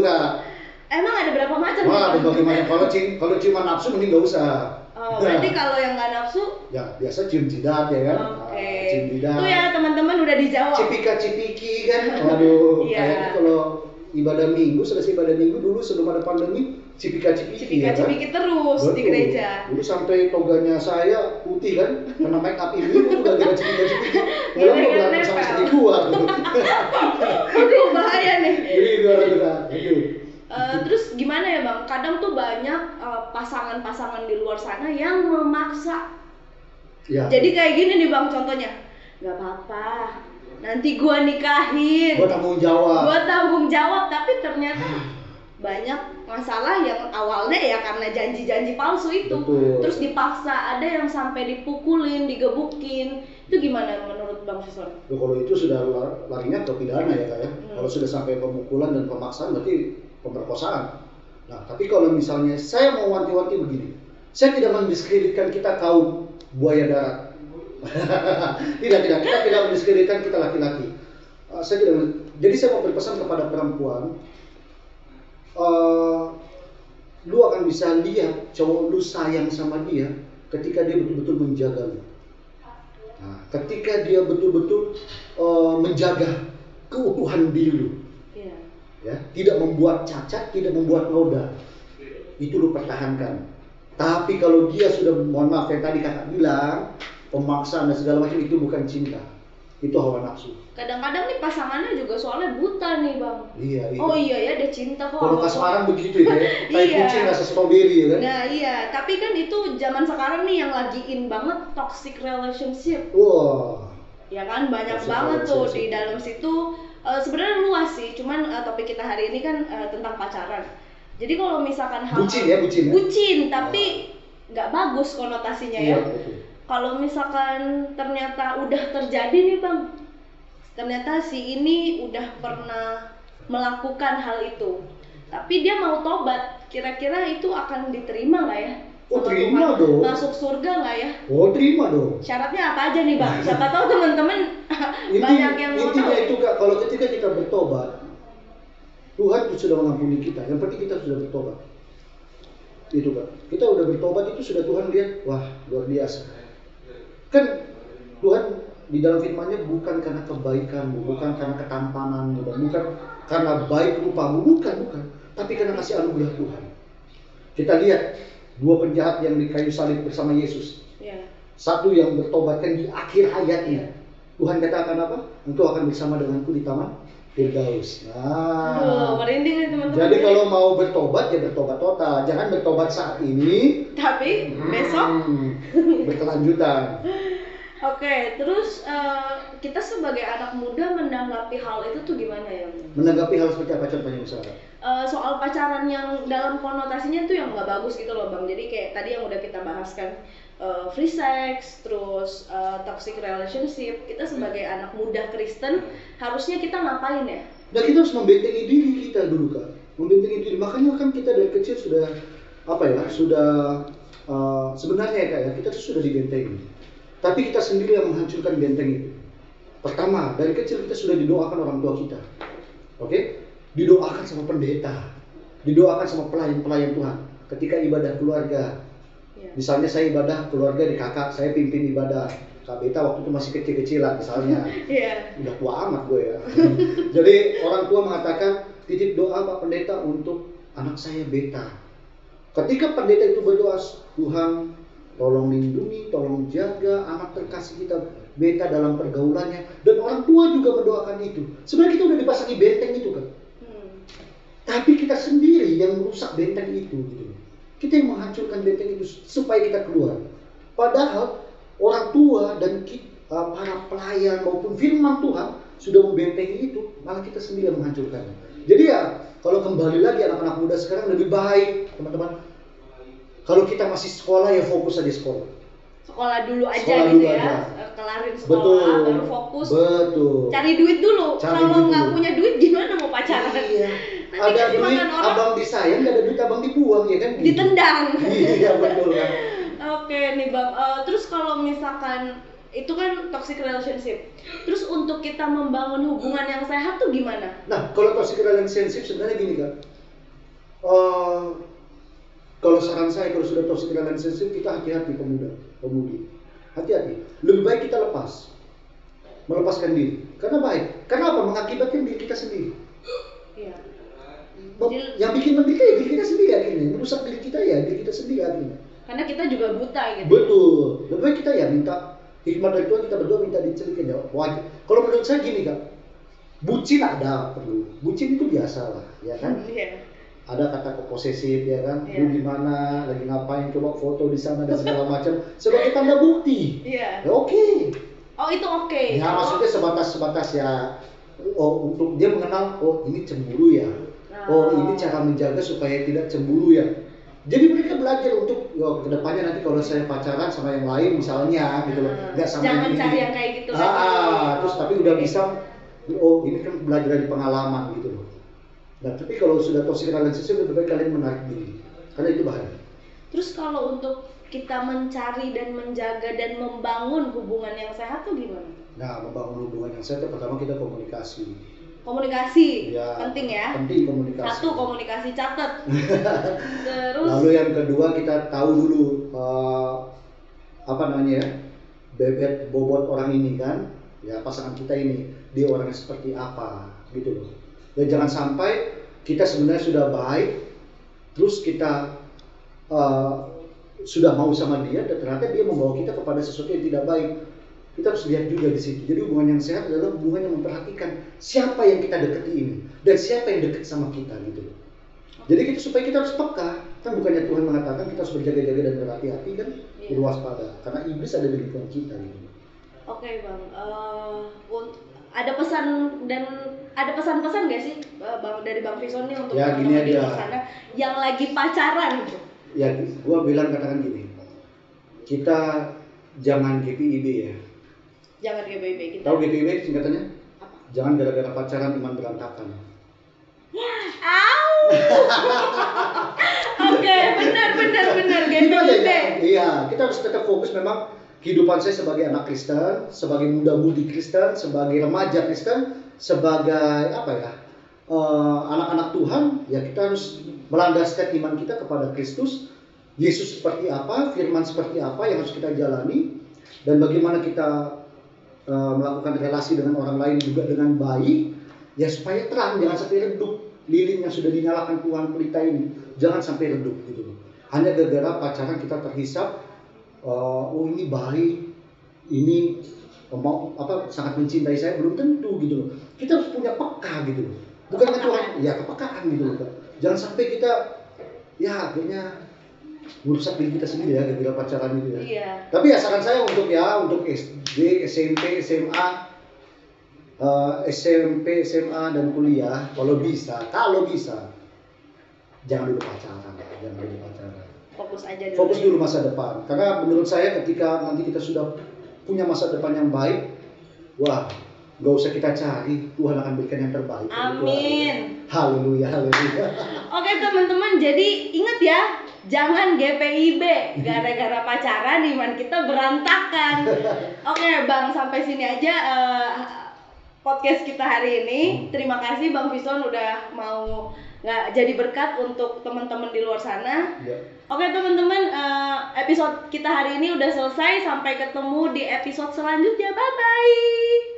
Kak. Emang ada berapa macam? Wah, berbagai macam. Kalau cuma nafsu mending nggak usah. Oh, berarti kalau yang nggak nafsu? Ya, biasa cium jidat ya kan. Oke. Cium jidat. Itu ya teman-teman udah dijawab. Cipika-cipiki kan. Waduh, Iya. kayaknya kalau ibadah minggu, selesai ibadah minggu dulu sebelum ada pandemi, cipika-cipiki ya kan. Cipika-cipiki terus. Betul. Di gereja. Dulu sampai toganya saya putih kan, karena make up ini itu gara-gara cipika-cipiki. Malah mau berantem sama istri gua tuh. Aduh, bahaya nih. Jadi gara-gara aduh. Terus gimana ya Bang? Kadang tuh banyak pasangan-pasangan di luar sana yang memaksa. Ya. Jadi kayak gini nih Bang contohnya. Gak apa-apa, nanti gua nikahin. Gua tanggung jawab. Tapi ternyata banyak masalah yang awalnya ya karena janji-janji palsu itu. Betul. Terus dipaksa, ada yang sampai dipukulin, digebukin. Itu gimana menurut Bang Fison? Kalau itu sudah larinya ke pidana ya Kak ya. Kalau sudah sampai pemukulan dan pemaksaan berarti pemerkosaan. Nah, tapi kalau misalnya saya mau wanti-wanti begini, saya tidak mendiskreditkan kita kaum buaya darat. tidak, kita tidak mendiskreditkan kita laki-laki. Jadi saya mau berpesan kepada perempuan, lu akan bisa lihat cowok lu sayang sama dia ketika dia betul-betul menjaga lu. Nah, ketika dia betul-betul menjaga keutuhan diri lu. Ya, tidak membuat cacat, tidak membuat noda, itu lu pertahankan. Tapi kalau dia sudah, mohon maaf yang tadi kakak bilang, pemaksaan dan segala macam, itu bukan cinta, itu hawa nafsu. Kadang-kadang nih pasangannya juga soalnya buta nih Bang. Iya. Oh iya ya, dia cinta kok. Kalau sekarang begitu ya, kayak kucing rasa stroberi ya kan. Nah iya, tapi kan itu zaman sekarang nih yang lagi in banget toxic relationship. Wah. Ya kan banyak toxic banget tuh relationship. di dalam situ. Sebenarnya luas sih, cuman topik kita hari ini kan tentang pacaran. Jadi kalau misalkan bucin tapi nggak bagus konotasinya ya. Kalau misalkan ternyata udah terjadi nih Bang, ternyata si ini udah pernah melakukan hal itu, tapi dia mau tobat, kira-kira itu akan diterima nggak ya? Oh, terima dong. Masuk surga nggak ya? Oh, terima dong. Syaratnya apa aja nih Bang? Siapa tahu teman-teman banyak yang mau tahu. Intinya itu Kak, kalau ketika kita bertobat, Tuhan itu sudah mengampuni kita. Yang penting kita sudah bertobat. Itu Kak. Kita udah bertobat itu sudah Tuhan lihat, wah luar biasa. Kan Tuhan di dalam firman-Nya bukan karena kebaikanmu, bukan karena ketampananmu, dan bukan karena baik rupamu, bukan. Tapi karena kasih anugerah Tuhan. Kita lihat dua penjahat yang di kayu salib bersama Yesus. Ya. Satu yang bertobat kan di akhir hayatnya. Tuhan katakan apa? Engkau akan bersama denganku di taman Firdaus. Nah, merinding nih teman-teman. Jadi kalau mau bertobat ya bertobat total. Jangan bertobat saat ini. Tapi besok berkelanjutan. Oke, terus kita sebagai anak muda menanggapi hal itu tuh gimana ya? Menanggapi hal seperti apa contohnya misalnya? Soal pacaran yang dalam konotasinya tuh yang nggak bagus gitu loh Bang. Jadi kayak tadi yang udah kita bahas kan, free sex, terus toxic relationship. Kita sebagai anak muda Kristen harusnya kita ngapain ya? Nah, kita harus membentengi diri kita dulu Kak. Membentengi diri. Makanya kan kita dari kecil sudah sebenarnya ya Kak ya, kita sudah dibentengi. Tapi kita sendiri yang menghancurkan benteng itu. Pertama, dari kecil kita sudah didoakan orang tua kita. Oke? Didoakan sama pendeta. Didoakan sama pelayan-pelayan Tuhan. Ketika ibadah keluarga. Misalnya saya ibadah keluarga di kakak, saya pimpin ibadah. Kak Beta waktu itu masih kecil-kecilan misalnya. Udah tua amat gue ya. Jadi orang tua mengatakan, titip doa Pak Pendeta untuk anak saya Beta. Ketika pendeta itu berdoa, Tuhan tolong lindungi, tolong jaga anak terkasih kita Beta dalam pergaulannya, dan orang tua juga mendoakan itu. Sebenarnya kita udah dipasangi benteng itu kan. Tapi kita sendiri yang merusak benteng itu gitu. Kita yang menghancurkan benteng itu supaya kita keluar. Padahal orang tua dan para pelayan maupun firman Tuhan sudah membentengi itu, malah kita sendiri yang menghancurkannya. Jadi ya, kalau kembali lagi anak-anak muda sekarang lebih baik teman-teman, kalau kita masih sekolah ya fokus aja sekolah. Sekolah dulu aja sekolah gitu dulu ya. Aja. Kelarin sekolah, baru fokus. Betul. Cari duit dulu. Kalau nggak punya duit gimana mau pacaran? Iya. Nanti ada duit abang disayang, nggak ada duit abang dibuang ya kan? Ditendang. Iya betul kan. Oke nih Bang. Terus kalau misalkan itu kan toxic relationship. Terus untuk kita membangun hubungan yang sehat tuh gimana? Nah, kalau toxic relationship sebenarnya gini Kak. Eh, kalau saran saya, kalau sudah toxic relationship, kita hati-hati pemudi. Hati-hati. Lebih baik kita melepaskan diri. Karena baik. Karena apa? Mengakibatkan diri kita sendiri. Iya. Yang bikin menderita ya diri kita sendiri akhirnya. Merusak diri kita ya diri kita sendiri akhirnya. Karena kita juga buta gitu. Betul. Lebih baik kita ya minta hikmat dari Tuhan, kita berdoa minta dicelikin ya. Wajib. Kalau menurut saya gini Kak, bucin ada perlu. Bucin itu biasa lah, ya kan? Iya. Ada kata posesif ya kan, lu gimana, lagi ngapain, coba foto di sana dan segala macam sebagai tanda bukti. Iya. Ya, oke. Oh itu oke. Ya maksudnya sebatas ya, oh untuk dia mengenal, oh ini cemburu ya, oh ini cara menjaga supaya tidak cemburu ya. Jadi mereka belajar untuk kedepannya nanti kalau saya pacaran sama yang lain misalnya gitu loh, nggak sama jangan ini. Cari yang kayak gitu. Terus tapi udah bisa, oh ini kan belajar dari pengalaman gitu loh. Nah, tapi kalau sudah toxic relationship lebih baik kalian menarik diri, karena itu bahaya. Terus kalau untuk kita mencari dan menjaga dan membangun hubungan yang sehat tuh gimana? Nah, membangun hubungan yang sehat pertama kita komunikasi. Komunikasi, ya, penting ya. Penting komunikasi. Satu, komunikasi, catat. Terus. Lalu yang kedua kita tahu dulu apa namanya ya, bebet bobot orang ini kan, ya pasangan kita ini dia orangnya seperti apa gitu loh. Dan jangan sampai kita sebenarnya sudah baik, terus kita sudah mau sama dia, dan ternyata dia membawa kita kepada sesuatu yang tidak baik. Kita harus lihat juga di situ. Jadi hubungan yang sehat adalah hubungan yang memperhatikan siapa yang kita dekati ini dan siapa yang dekat sama kita gitu. Jadi kita supaya kita harus peka. Kan bukannya Tuhan mengatakan kita harus berjaga-jaga dan berhati-hati kan, berwaspada karena iblis ada di lingkungan kita gitu. Oke Bang, ada pesan-pesan nggak sih Bang dari Bang Vison nih untuk teman-teman di luar sana yang lagi pacaran gitu? Ya, gua bilang katakan gini, kita jangan GPIB ya. Jangan GPIB kita. Tahu GPIB singkatannya? Apa? Jangan gara-gara pacaran iman berantakan. Oke, benar GPIB. Iya, kita harus tetap fokus memang. Kehidupan saya sebagai anak Kristen, sebagai muda-mudi Kristen, sebagai remaja Kristen, sebagai anak-anak Tuhan, ya kita harus melandaskan iman kita kepada Kristus, Yesus seperti apa, firman seperti apa yang harus kita jalani, dan bagaimana kita melakukan relasi dengan orang lain juga dengan baik, ya supaya terang, jangan sampai redup lilin yang sudah dinyalakan Tuhan pelita ini, jangan sampai redup gitu. Hanya gara-gara pacaran kita terhisap. Oh ini baik, ini sangat mencintai saya, belum tentu gitu loh. Kita harus punya peka gitu loh. Bukan Tuhan, ya kepekaan gitu loh. Jangan sampai kita ya akhirnya merusak diri kita sendiri ya gara-gara pacaran itu ya. Iya. Tapi ya saran saya untuk SD, SMP, SMA dan kuliah kalau bisa jangan dulu pacaran. Fokus dulu masa depan. Karena menurut saya ketika nanti kita sudah punya masa depan yang baik, wah, gak usah kita cari, Tuhan akan berikan yang terbaik. Amin. Haleluya. Oke teman-teman, jadi ingat ya, jangan GPIB gara-gara pacaran iman kita berantakan. Oke Bang, sampai sini aja podcast kita hari ini. Terima kasih Bang Vison udah mau jadi berkat untuk teman-teman di luar sana. Ya. Oke teman-teman, episode kita hari ini udah selesai. Sampai ketemu di episode selanjutnya. Bye bye.